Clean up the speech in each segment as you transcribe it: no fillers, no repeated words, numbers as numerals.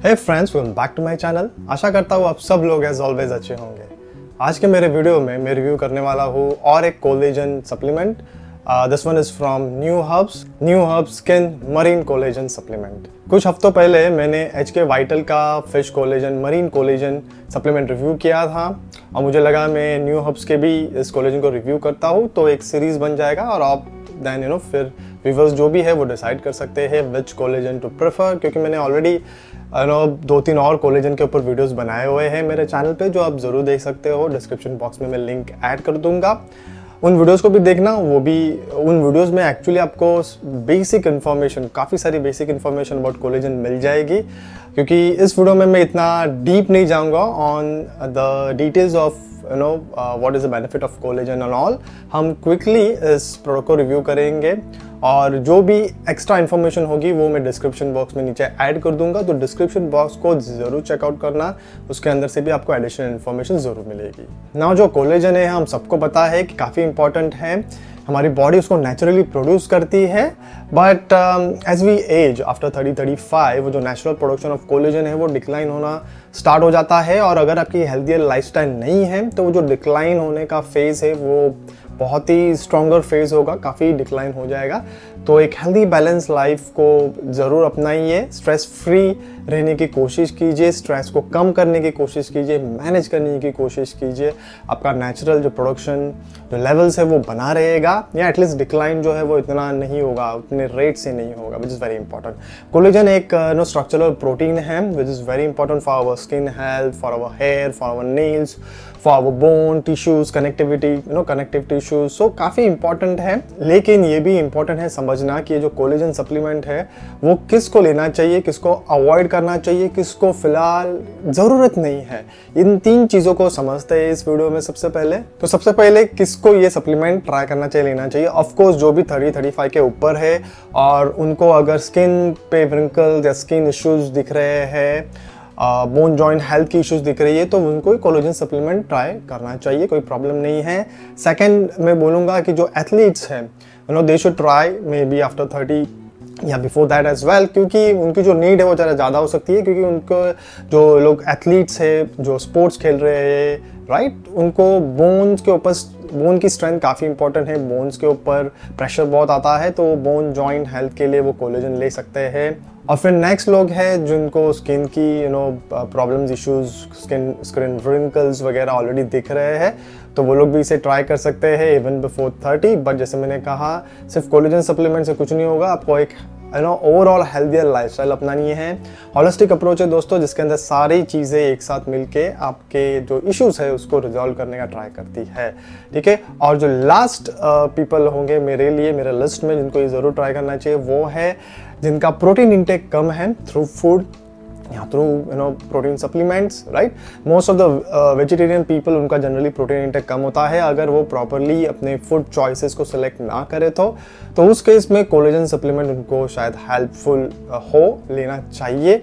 Hey friends, welcome back to my channel. आशा करता हूँ आप सब लोग एज ऑलवेज अच्छे होंगे। आज के मेरे वीडियो में मैं रिव्यू करने वाला हूँ और एक collagen supplement. This one is from new herbs skin marine collagen supplement. कुछ हफ्तों पहले मैंने HK वाइटल का fish collagen marine collagen supplement review किया था और मुझे लगा मैं न्यू हर्ब्स के भी इस कोलेजन को रिव्यू करता हूँ तो एक सीरीज बन जाएगा और आप देन फिर व्यूवर्स जो भी है वो डिसाइड कर सकते हैं विच कोलेजन टू प्रेफर, क्योंकि मैंने ऑलरेडी 2-3 और कोलेजन के ऊपर वीडियोस बनाए हुए हैं मेरे चैनल पे जो आप ज़रूर देख सकते हो। डिस्क्रिप्शन बॉक्स में मैं लिंक ऐड कर दूंगा, उन वीडियोस को भी देखना। वो भी उन वीडियोस में एक्चुअली आपको बेसिक इन्फॉर्मेशन, काफ़ी सारी बेसिक इन्फॉर्मेशन अबाउट कोलेजन मिल जाएगी, क्योंकि इस वीडियो में मैं इतना डीप नहीं जाऊंगा on the details of what is the benefit of collagen and all. हम क्विकली इस प्रोडक्ट को रिव्यू करेंगे और जो भी एक्स्ट्रा इन्फॉर्मेशन होगी वो मैं डिस्क्रिप्शन बॉक्स में नीचे ऐड कर दूंगा, तो डिस्क्रिप्शन बॉक्स को ज़रूर चेकआउट करना, उसके अंदर से भी आपको एडिशनल इन्फॉर्मेशन ज़रूर मिलेगी। ना जो कोलेजन है हम सबको पता है कि काफ़ी इंपॉर्टेंट है, हमारी बॉडी उसको नेचुरली प्रोड्यूस करती है, but as we age after 30-35 वो जो नेचुरल प्रोडक्शन ऑफ कोलेजन है वो डिक्लाइन होना स्टार्ट हो जाता है। और अगर आपकी हेल्थियर लाइफस्टाइल नहीं है तो वो जो डिक्लाइन होने का फेज़ है वो बहुत ही स्ट्रॉन्गर फेज़ होगा, काफ़ी डिक्लाइन हो जाएगा। तो एक हेल्दी बैलेंस लाइफ को ज़रूर अपनाइए, स्ट्रेस फ्री रहने की कोशिश कीजिए, स्ट्रेस को कम करने की कोशिश कीजिए, मैनेज करने की कोशिश कीजिए। आपका नेचुरल जो प्रोडक्शन जो लेवल्स है वो बना रहेगा, या एटलीस्ट डिक्लाइन जो है वो इतना नहीं होगा, उतने रेट से नहीं होगा, which is very important. Collagen एक स्ट्रक्चरल प्रोटीन है which is very important for our skin health, for our hair, for our nails, for our bone tissues, connectivity, connective tissues. So काफ़ी इंपॉर्टेंट है, लेकिन ये भी इंपॉर्टेंट है समझना कि ये जो कोलेजन सप्लीमेंट है वो किसको लेना चाहिए, किसको अवॉइड करना चाहिए, किसको फिलहाल ज़रूरत नहीं है। इन 3 चीज़ों को समझते हैं इस वीडियो में। सबसे पहले किसको ये सप्लीमेंट ट्राई करना चाहिए, लेना चाहिए। ऑफकोर्स जो भी 30-35 के ऊपर है और उनको अगर स्किन पे व्रिंकल्स या स्किन इश्यूज दिख रहे हैं, बोन जॉइंट हेल्थ की इश्यूज दिख रही है, तो उनको कोलेजन सप्लीमेंट ट्राई करना चाहिए, कोई प्रॉब्लम नहीं है। सेकंड मैं बोलूँगा कि जो एथलीट्स हैं they should try may be after 30 या बिफोर दैट एज वेल, क्योंकि उनकी जो नीड है वो ज़्यादा हो सकती है, क्योंकि उनको जो लोग एथलीट्स हैं जो स्पोर्ट्स खेल रहे हैं राइट, उनको बोन्स के ऊपर, बोन की स्ट्रेंथ काफ़ी इंपॉर्टेंट है, बोन्स के ऊपर प्रेशर बहुत आता है, तो बोन जॉइंट हेल्थ के लिए वो कोलेजन ले सकते हैं। और फिर नेक्स्ट लोग हैं जिनको स्किन की प्रॉब्लम्स, इश्यूज, स्किन व्रिंकल्स वगैरह ऑलरेडी दिख रहे हैं, तो वो लोग भी इसे ट्राई कर सकते हैं इवन बिफोर 30। बट जैसे मैंने कहा, सिर्फ कोलेजन सप्लीमेंट से कुछ नहीं होगा, आपको एक ओवरऑल हेल्थियर लाइफस्टाइल अपनानी है। हॉलिस्टिक अप्रोच है दोस्तों, जिसके अंदर सारी चीज़ें एक साथ मिलके आपके जो इश्यूज है उसको रिजॉल्व करने का ट्राई करती है, ठीक है। और जो लास्ट पीपल होंगे मेरे लिए, मेरे लिस्ट में जिनको ये ज़रूर ट्राई करना चाहिए, वो है जिनका प्रोटीन इंटेक कम है थ्रू फूड या through protein supplements, right. Most of the vegetarian people, उनका जनरली प्रोटीन इंटेक कम होता है। अगर वो प्रॉपरली अपने फूड चॉइसेस को सिलेक्ट ना करे तो उस केस में कोलेजन सप्लीमेंट उनको शायद हेल्पफुल हो, लेना चाहिए।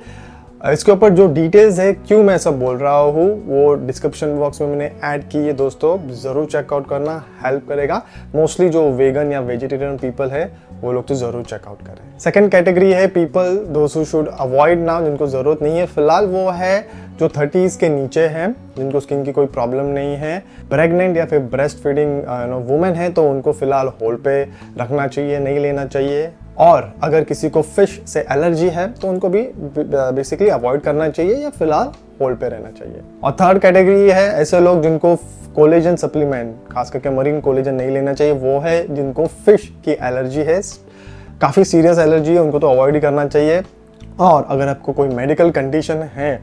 इसके ऊपर जो डिटेल्स है, क्यों मैं सब बोल रहा हूँ, वो डिस्क्रिप्शन बॉक्स में मैंने ऐड की है दोस्तों, ज़रूर चेकआउट करना, हेल्प करेगा। मोस्टली जो वेगन या वेजिटेरियन पीपल है वो लोग तो ज़रूर चेकआउट करें। सेकंड कैटेगरी है पीपल दोस्त हु शुड अवॉइड नाउ, जिनको ज़रूरत नहीं है फिलहाल, वो है जो 30s के नीचे हैं, जिनको स्किन की कोई प्रॉब्लम नहीं है, प्रेग्नेंट या फिर ब्रेस्ट फीडिंग वुमेन है, तो उनको फिलहाल होल्ड पे रखना चाहिए, नहीं लेना चाहिए। और अगर किसी को फिश से एलर्जी है तो उनको भी बेसिकली अवॉइड करना चाहिए या फिलहाल होल्ड पे रहना चाहिए। और थर्ड कैटेगरी है ऐसे लोग जिनको कोलेजन सप्लीमेंट, खास करके मरीन कोलेजन नहीं लेना चाहिए, वो है जिनको फिश की एलर्जी है, काफ़ी सीरियस एलर्जी है, उनको तो अवॉइड ही करना चाहिए। और अगर आपको कोई मेडिकल कंडीशन है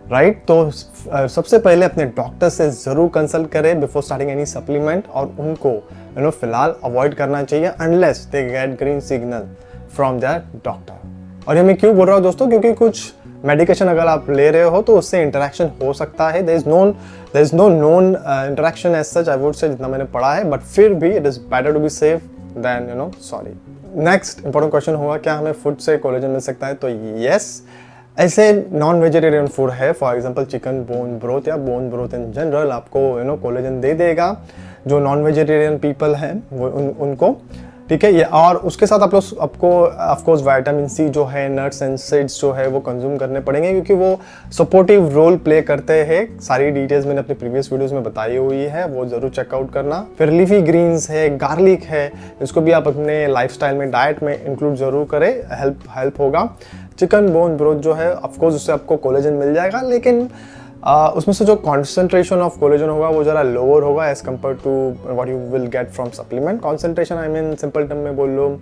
राइट, तो सबसे पहले अपने डॉक्टर से ज़रूर कंसल्ट करें बिफोर स्टार्टिंग एनी सप्लीमेंट, और उनको फिलहाल अवॉइड करना चाहिए unless they get green signal from their doctor. और ये मैं क्यों बोल रहा हूँ दोस्तों, क्योंकि कुछ मेडिकेशन अगर आप ले रहे हो तो उससे इंटरेक्शन हो सकता है। There is no known interaction as such, I would say, जितना मैंने पढ़ा है, बट फिर भी it is better to be safe than sorry. Next important question होगा, क्या हमें फूड से कोलेजन मिल सकता है? तो यस, ऐसे नॉन वेजिटेरियन फूड है, for example chicken bone broth या बोन ब्रोथ इन जनरल आपको कोलेजन दे देगा। जो नॉन वेजिटेरियन पीपल हैं वो उनको ठीक है। ये और उसके साथ आप लोग आपको ऑफ कोर्स विटामिन सी जो है, नट्स एंड सीड्स जो है वो कंज्यूम करने पड़ेंगे, क्योंकि वो सपोर्टिव रोल प्ले करते हैं। सारी डिटेल्स मैंने अपने प्रीवियस वीडियोस में बताई हुई है, वो जरूर चेकआउट करना। फिर लीफी ग्रीन्स है, गार्लिक है, इसको भी आप अपने लाइफस्टाइल में, डाइट में इंक्लूड जरूर करें, हेल्प होगा। चिकन बोन ब्रोथ जो है ऑफ कोर्स उससे आपको कोलेजन मिल जाएगा, लेकिन उसमें से जो कॉन्सेंट्रेशन ऑफ कोलेजन होगा वो ज़रा लोअर होगा as compared to what you will get from supplement. Concentration I mean simple term में बोल लो,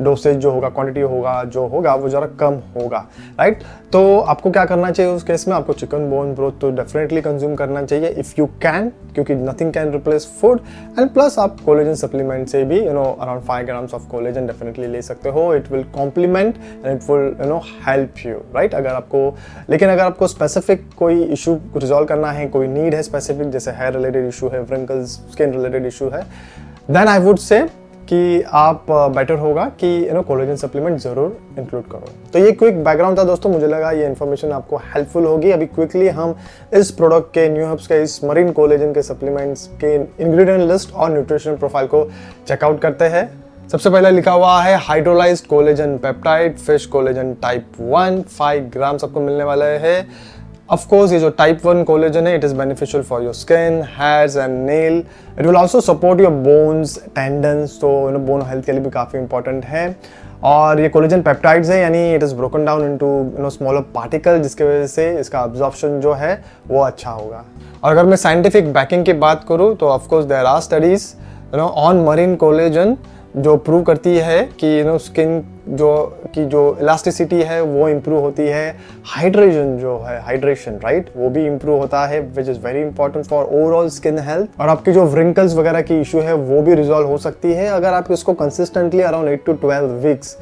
डोसेज जो होगा, क्वांटिटी होगा जो होगा वो ज़रा कम होगा, राइट। तो आपको क्या करना चाहिए उस केस में, आपको चिकन बोन ब्रोथ तो डेफिनेटली कंज्यूम करना चाहिए इफ़ यू कैन, क्योंकि nothing can replace food. And plus आप कोलेजन सप्लीमेंट से भी around 5 grams of collagen definitely ले सकते हो। It will complement and it will help you, right. लेकिन अगर आपको स्पेसिफिक कोई इशू रिजॉल्व करना है, कोई नीड है स्पेसिफिक, जैसे हेयर रिलेटेड इशू है, व्रिंकल्स, स्किन रिलेटेड इशू है, देन आई वुड से कि आप बेटर होगा कि कोलेजन सप्लीमेंट जरूर इंक्लूड करो। तो ये क्विक बैकग्राउंड था दोस्तों, मुझे लगा ये इन्फॉर्मेशन आपको हेल्पफुल होगी। अभी क्विकली हम इस प्रोडक्ट के, न्यू हब्स के इस मरीन कोलेजन के सप्लीमेंट्स के इंग्रेडिएंट लिस्ट और न्यूट्रिशन प्रोफाइल को चेकआउट करते हैं। सबसे पहले लिखा हुआ है hydrolysed collagen peptide fish collagen type 1, 5 grams आपको मिलने वाला है। Of course, ये जो टाइप 1 कोलेजन है, it is beneficial for your skin, hairs and nail. It will also support your bones, tendons, तो बोन हेल्थ के लिए भी काफ़ी इंपॉर्टेंट है। और ये कोलेजन पेप्टाइड्स है, यानी it is broken down into smaller particle, जिसके वजह से इसका अब्जॉर्प्शन जो है वो अच्छा होगा। और अगर मैं साइंटिफिक बैकिंग की बात करूँ तो of course there are studies on marine collagen जो प्रूव करती है कि स्किन जो इलास्टिसिटी है वो इम्प्रूव होती है, हाइड्रेशन राइट, वो भी इम्प्रूव होता है, which is very important for overall skin health. और आपकी जो व्रिंकल्स वगैरह की इशू है वो भी रिजॉल्व हो सकती है अगर आप इसको consistently around 8 to 12 weeks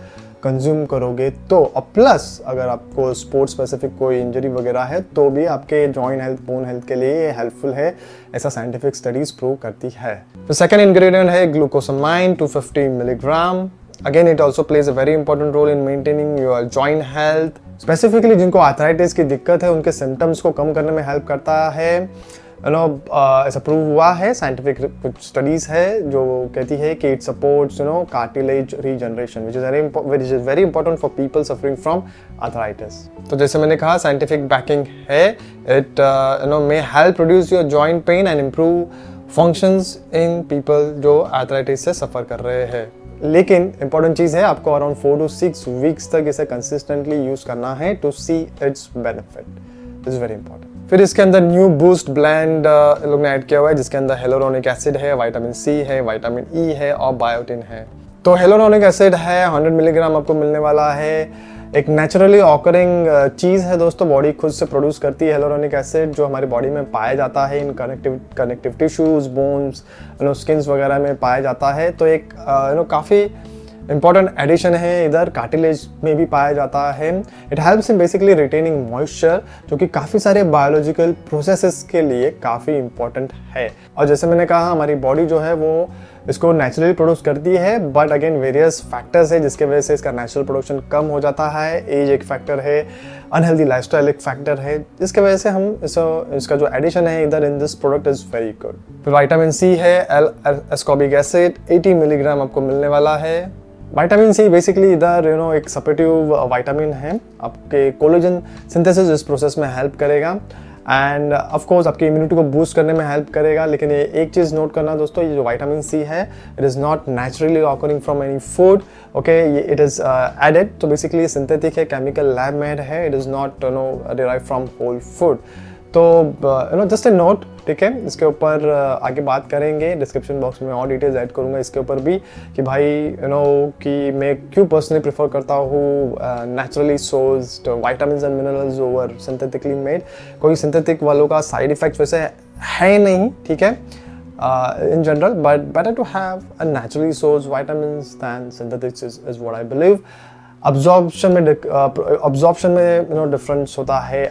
consume करोगे तो। और प्लस अगर आपको स्पोर्ट्स स्पेसिफिक कोई इंजरी वगैरह है तो भी आपके जॉइंट हेल्थ, बोन हेल्थ के लिए हेल्पफुल है, ऐसा साइंटिफिक स्टडीज प्रूव करती है। तो सेकंड इंग्रेडिएंट है glucosamine 250 milligram. Again it also plays a very important role in maintaining your joint health. Specifically जिनको आर्थराइटिस की दिक्कत है उनके सिम्टम्स को कम करने में हेल्प करता है। ऐसा प्रूव हुआ है, साइंटिफिक कुछ स्टडीज है जो कहती है कि it supports cartilage regeneration, which is very important for people suffering from arthritis. तो जैसे मैंने कहा साइंटिफिक बैकिंग है, it may help produce your joint pain and improve functions in people जो आर्थराइटिस से सफर कर रहे हैं। लेकिन इंपॉर्टेंट चीज़ है, आपको अराउंड 4 to 6 वीक्स तक इसे कंसिस्टेंटली यूज करना है to see its benefit, is very important. फिर इसके अंदर न्यू बूस्ट ब्लेंड लोग ने ऐड किया हुआ है, जिसके अंदर हेलोरोनिक एसिड है, विटामिन सी है, विटामिन ई है और बायोटिन है। तो हेलोरोनिक एसिड है 100 मिलीग्राम आपको मिलने वाला है। एक नेचुरली ऑकरिंग चीज़ है दोस्तों, बॉडी खुद से प्रोड्यूस करती है हेलोरोनिक एसिड, जो हमारी बॉडी में पाया जाता है in connective tissues, bones, skins वगैरह में पाया जाता है। तो एक काफ़ी इंपॉर्टेंट एडिशन है, इधर कार्टिलेज में भी पाया जाता है। It helps in basically retaining moisture, जो कि काफ़ी सारे बायोलॉजिकल प्रोसेसेस के लिए काफ़ी इंपॉर्टेंट है। और जैसे मैंने कहा हमारी बॉडी जो है वो इसको नेचुरली प्रोड्यूस करती है, बट अगेन वेरियस फैक्टर्स है जिसके वजह से इसका नेचुरल प्रोडक्शन कम हो जाता है। एज एक फैक्टर है, अनहेल्दी लाइफस्टाइल एक फैक्टर है, जिसके वजह से हम इसका जो एडिशन है इधर इन this product is very good. फिर विटामिन सी है, एस्कॉर्बिक एसिड 80 मिलीग्राम आपको मिलने वाला है। विटामिन सी बेसिकली इधर एक सपोर्टिव विटामिन है, आपके कोलेजन सिंथेसिस इस प्रोसेस में हेल्प करेगा एंड ऑफ कोर्स आपकी इम्यूनिटी को बूस्ट करने में हेल्प करेगा। लेकिन ये एक चीज़ नोट करना दोस्तों, ये जो विटामिन सी है it is not naturally occurring from any food, okay, ये इट इज़ एडेड, तो बेसिकली सिंथेटिक है, केमिकल लैब मेड है, it is not derive from whole food. तो जस्ट ए नोट, ठीक है, इसके ऊपर आगे बात करेंगे, डिस्क्रिप्शन बॉक्स में और डिटेल्स ऐड करूंगा इसके ऊपर भी कि भाई कि मैं क्यों पर्सनली प्रेफर करता हूँ naturally sourced vitamins and minerals over synthetically made. कोई सिंथेटिक वालों का साइड इफेक्ट्स वैसे है नहीं, ठीक है, in general, but better to have a naturally sourced vitamins than synthetics is what I believe. Absorption में डिफरेंस होता है,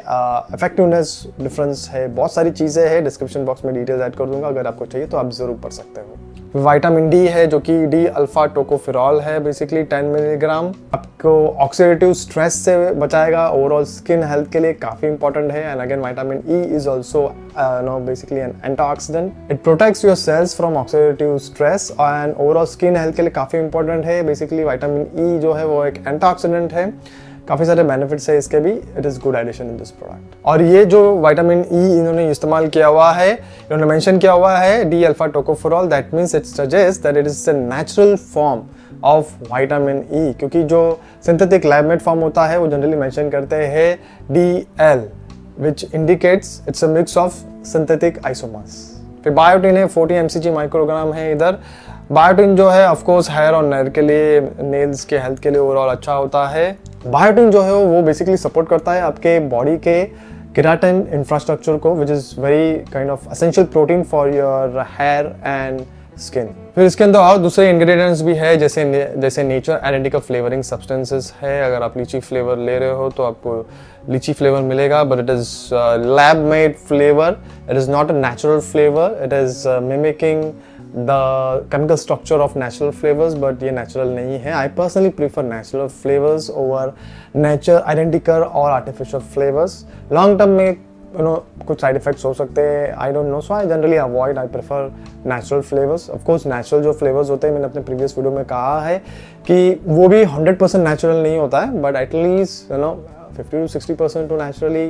इफेक्टिवनेस डिफरेंस है, बहुत सारी चीज़ें हैं, डिस्क्रिप्शन बॉक्स में डिटेल्स ऐड कर दूंगा, अगर आपको चाहिए तो आप ज़रूर पढ़ सकते हो। विटामिन डी है जो कि डी अल्फा टोकोफेरॉल है, बेसिकली 10 मिलीग्राम। आपको ऑक्सीडेटिव स्ट्रेस से बचाएगा, ओवरऑल स्किन हेल्थ के लिए काफ़ी इंपॉर्टेंट है। And again vitamin E is also basically an antioxidant. It protects your cells from oxidative stress and overall skin health के लिए काफ़ी इंपॉर्टेंट है। बेसिकली विटामिन ई जो है वो एक एंटीऑक्सीडेंट है, काफ़ी सारे बेनिफिट्स है इसके भी। It is good addition in this product. और ये जो विटामिन ई इन्होंने इस्तेमाल किया हुआ है, इन्होंने मेंशन किया हुआ है D alpha tocopherol, that means it suggest that it is a natural form of vitamin E, क्योंकि जो सिंथेटिक लैब मेड फॉर्म होता है वो जनरली मेंशन करते हैं DL, which indicates it's a mix of synthetic isomers. फिर biotin है, 40 mcg microgram है इधर। बायोटिन जो है ऑफकोर्स हेयर और नेल के लिए, नेल्स के हेल्थ के लिए ओवरऑल अच्छा होता है। बायोटिन जो है वो बेसिकली सपोर्ट करता है आपके बॉडी के केराटिन इंफ्रास्ट्रक्चर को, which is very kind of essential protein for your hair and skin. फिर इसके अंदर और दूसरे इंग्रेडिएंट्स भी है, जैसे नेचर आइडेंटिकल फ्लेवरिंग सब्सटेंसेस है। अगर आप लीची फ्लेवर ले रहे हो तो आपको लीची फ्लेवर मिलेगा, but it is lab made flavour, it is not a natural flavour, it is mimicking the chemical structure of natural flavors, but ये natural नहीं है। I personally prefer natural flavors over nature identical और artificial flavors। Long term में कुछ side effects हो सकते हैं, I don't know, so I generally avoid, I prefer natural flavors। Of course natural जो flavors होते हैं, मैंने अपने previous video में कहा है कि वो भी 100% natural नहीं होता है, but at least 50 to 60% तो naturally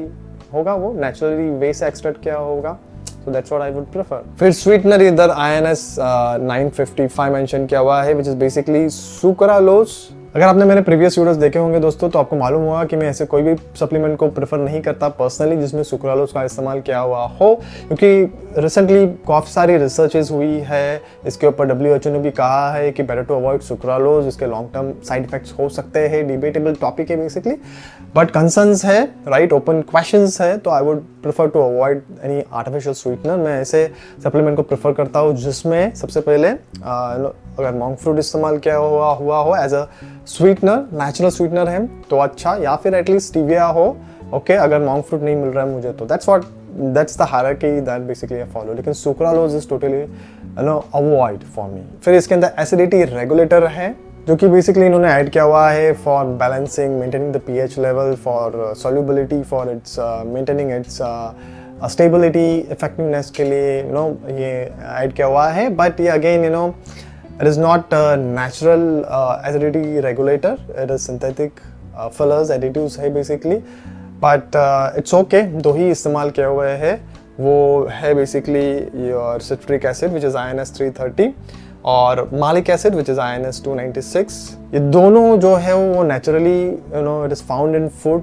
होगा, वो naturally way से extract किया होगा। So that's what I would prefer। फिर स्वीटनर इधर INS 955 मेंशन किया हुआ है, which is basically सुक्रालोज। अगर आपने मेरे प्रीवियस वीडियोस देखे होंगे दोस्तों तो आपको मालूम होगा कि मैं ऐसे कोई भी सप्लीमेंट को प्रेफर नहीं करता पर्सनली जिसमें सुक्रालोज का इस्तेमाल किया हुआ हो, क्योंकि रिसेंटली काफ़ी सारी रिसर्चेज हुई है इसके ऊपर। WHO ने भी कहा है कि बेटर टू अवॉइड सुक्रालोज, इसके लॉन्ग टर्म साइड इफेक्ट्स हो सकते हैं। डिबेटेबल टॉपिक है बेसिकली, बट कंसर्न्स है, राइट, ओपन क्वेश्चंस है, तो I would prefer to avoid any artificial sweetener. मैं ऐसे सप्लीमेंट को प्रेफर करता हूँ जिसमें सबसे पहले अगर मॉन्क फ्रूट इस्तेमाल किया हुआ हो as a sweetener, natural sweetener है तो अच्छा, या फिर एटलीस्ट स्टीविया हो, ओके। अगर मॉन्क फ्रूट नहीं मिल रहा है मुझे तो that's the hierarchy that basically I follow। लेकिन sucralose is totally avoid for me. फिर इसके अंदर एसिडिटी रेगुलेटर है जो कि बेसिकली इन्होंने ऐड किया हुआ है for balancing, maintaining the pH level, for solubility, for its maintaining it's stability, effectiveness के लिए ये ऐड किया हुआ है। बट ये again it is not a natural acidity regulator, it is synthetic fillers, additives है basically, but it's okay। दो ही इस्तेमाल किए हुए हैं, वो है basically your citric acid which is INS 330 और malic acid which is INS 296। ये दोनों जो है वो naturally it is found in food,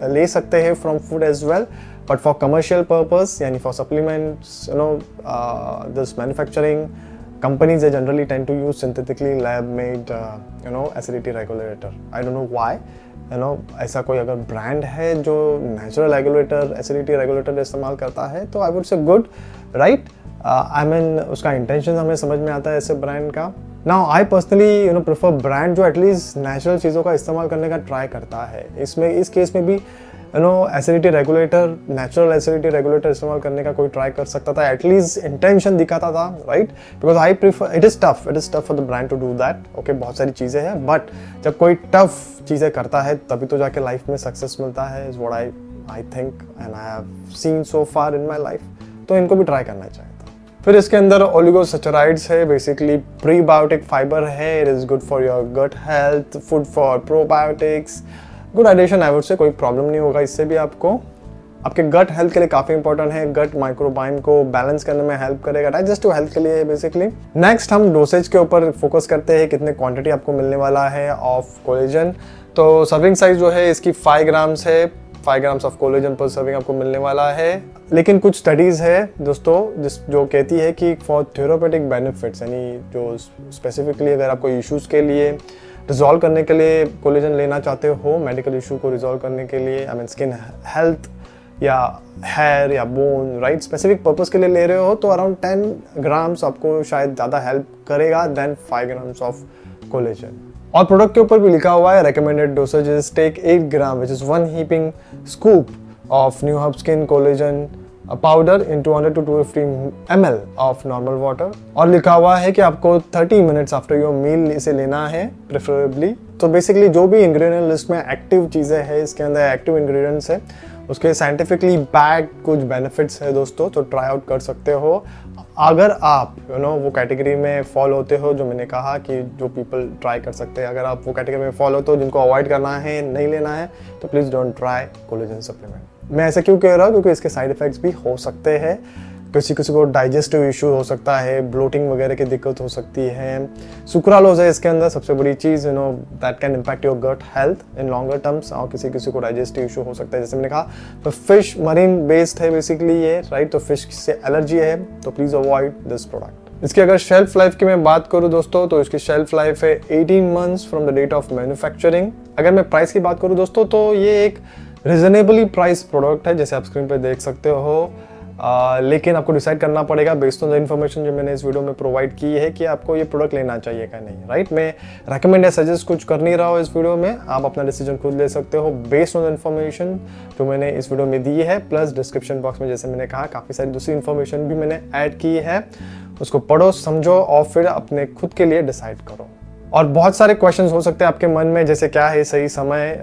ले सकते हैं from food as well, but for commercial purpose यानी for supplements this manufacturing companies they generally tend to use synthetically lab made acidity regulator। I don't know why, ऐसा कोई अगर brand है जो natural regulator, acidity regulator इस्तेमाल करता है तो आई वुड से गुड, राइट। आई मीन उसका इंटेंशन हमें समझ में आता है ऐसे ब्रांड का। Now I personally prefer brand जो एटलीस्ट नेचुरल चीज़ों का इस्तेमाल करने का ट्राई करता है। इस केस में भी acidity regulator, natural acidity regulator इस्तेमाल करने का कोई ट्राई कर सकता था, एटलीस्ट इंटेंशन दिखाता था, right. Because I prefer, it is tough for the brand to do that, okay. बहुत सारी चीज़ें हैं, बट जब कोई टफ चीज़ें करता है तभी तो जाके लाइफ में सक्सेस मिलता है, is what I think and I have seen so far in my life. तो इनको भी ट्राई करना चाहिए था। फिर इसके अंदर ओलिगोसैचराइड्स है, बेसिकली प्रीबायोटिक फाइबर है, it is good for your gut health, food for probiotics, good addition, I would say कोई प्रॉब्लम नहीं होगा इससे भी आपको। आपके गट हेल्थ के लिए काफ़ी इंपॉर्टेंट है, गट माइक्रोबाइम को बैलेंस करने में हेल्प करेगा, डाइजेस्टिव हेल्थ के लिए बेसिकली। नेक्स्ट हम डोसेज के ऊपर फोकस करते हैं, कितने क्वांटिटी आपको मिलने वाला है ऑफ कोलेजन। तो सर्विंग साइज जो है इसकी 5 ग्राम्स है, 5 ग्राम्स ऑफ कोलेजन पर सर्विंग आपको मिलने वाला है। लेकिन कुछ स्टडीज़ है दोस्तों जो कहती है कि फॉर थेरापेटिक बेनिफिट्स, यानी जो स्पेसिफिकली अगर आपको इश्यूज़ के लिए रिजॉल्व करने के लिए कोलेजन लेना चाहते हो, मेडिकल इशू को रिजॉल्व करने के लिए, आई मीन स्किन हेल्थ या हेयर या बोन, राइट, स्पेसिफिक पर्पस के लिए ले रहे हो तो अराउंड 10 ग्राम्स आपको शायद ज़्यादा हेल्प करेगा देन 5 ग्राम्स ऑफ कोलेजन। और प्रोडक्ट के ऊपर भी लिखा हुआ है recommended dosage is take 8 gram which is 1 heaping scoop of new hub skin collagen powder in 200 to 250 ml of normal water, और लिखा हुआ है कि आपको 30 मिनट्स आफ्टर योर मील इसे लेना है प्रेफरेबली। तो बेसिकली जो भी इंग्रेडिएंट लिस्ट में एक्टिव चीज़ें हैं, इसके अंदर एक्टिव इंग्रेडिएंट्स है, उसके साइंटिफिकली बैक कुछ बेनिफिट्स है दोस्तों, तो ट्राई आउट कर सकते हो अगर आप वो कैटेगरी में फॉल होते हो जो मैंने कहा कि जो पीपल ट्राई कर सकते हैं। अगर आप वो कैटेगरी में फॉल होते हो जिनको अवॉइड करना है, नहीं लेना है, तो please don't try collagen supplement. मैं ऐसा क्यों कह रहा हूँ, क्योंकि इसके साइड इफेक्ट्स भी हो सकते हैं। किसी को डाइजेस्टिव इशू हो सकता है, ब्लोटिंग वगैरह की दिक्कत हो सकती है, सुक्रालोज है इसके अंदर सबसे बड़ी चीज़, that can impact your gut health in longer terms, और किसी को डाइजेस्टिव इशू हो सकता है। जैसे मैंने कहा, तो फिश मरीन बेस्ड है बेसिकली ये, राइट, तो फिश से एलर्जी है, तो प्लीज़ अवॉइड दिस प्रोडक्ट। इसकी अगर शेल्फ लाइफ की मैं बात करूँ दोस्तों, तो इसकी शेल्फ लाइफ है 18 months from the date of manufacturing. अगर मैं प्राइस की बात करूँ दोस्तों, तो ये एक रिजनेबली प्राइस प्रोडक्ट है, जैसे आप स्क्रीन पर देख सकते हो। लेकिन आपको डिसाइड करना पड़ेगा बेस्ड ऑन द इन्फॉर्मेशन जो मैंने इस वीडियो में प्रोवाइड की है कि आपको ये प्रोडक्ट लेना चाहिए क्या नहीं, राइट। मैं रेकमेंड या सजेस्ट कुछ कर नहीं रहा हूँ इस वीडियो में, आप अपना डिसीजन खुद ले सकते हो बेस्ड ऑन द इन्फॉर्मेशन जो मैंने इस वीडियो में दी है, प्लस डिस्क्रिप्शन बॉक्स में जैसे मैंने कहा काफ़ी सारी दूसरी इन्फॉर्मेशन भी मैंने ऐड की है, उसको पढ़ो, समझो और फिर अपने खुद के लिए डिसाइड करो। और बहुत सारे क्वेश्चंस हो सकते हैं आपके मन में, जैसे क्या है सही समय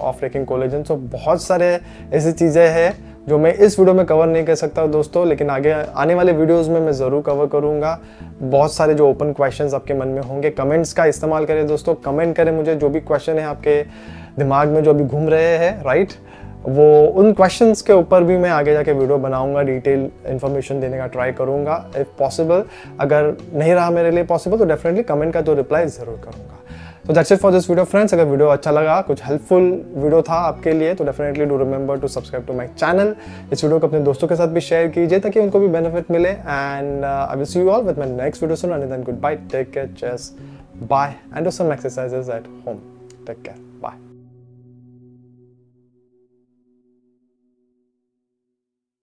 ऑफ टेकिंग कोलेजन। सो बहुत सारे ऐसी चीज़ें हैं जो मैं इस वीडियो में कवर नहीं कर सकता दोस्तों, लेकिन आगे आने वाले वीडियोस में मैं ज़रूर कवर करूँगा। बहुत सारे जो ओपन क्वेश्चंस आपके मन में होंगे, कमेंट्स का इस्तेमाल करें दोस्तों, कमेंट करें मुझे जो भी क्वेश्चन है आपके दिमाग में जो अभी घूम रहे हैं, राइट, वो उन क्वेश्चंस के ऊपर भी मैं आगे जाके वीडियो बनाऊंगा, डिटेल इन्फॉर्मेशन देने का ट्राई करूँगा इफ़ पॉसिबल। अगर नहीं रहा मेरे लिए पॉसिबल तो डेफिनेटली कमेंट का तो रिप्लाई ज़रूर करूँगा। तो that's it for this video friends. अगर वीडियो अच्छा लगा, कुछ हेल्पफुल वीडियो था आपके लिए, तो definitely do remember to subscribe to my channel. इस वीडियो को अपने दोस्तों के साथ भी शेयर कीजिए ताकि उनको भी बेनिफिट मिले। And I will see you all with my next video soon. And then good bye, take care, cheers, bye, and do some exercises at home. Take care, bye.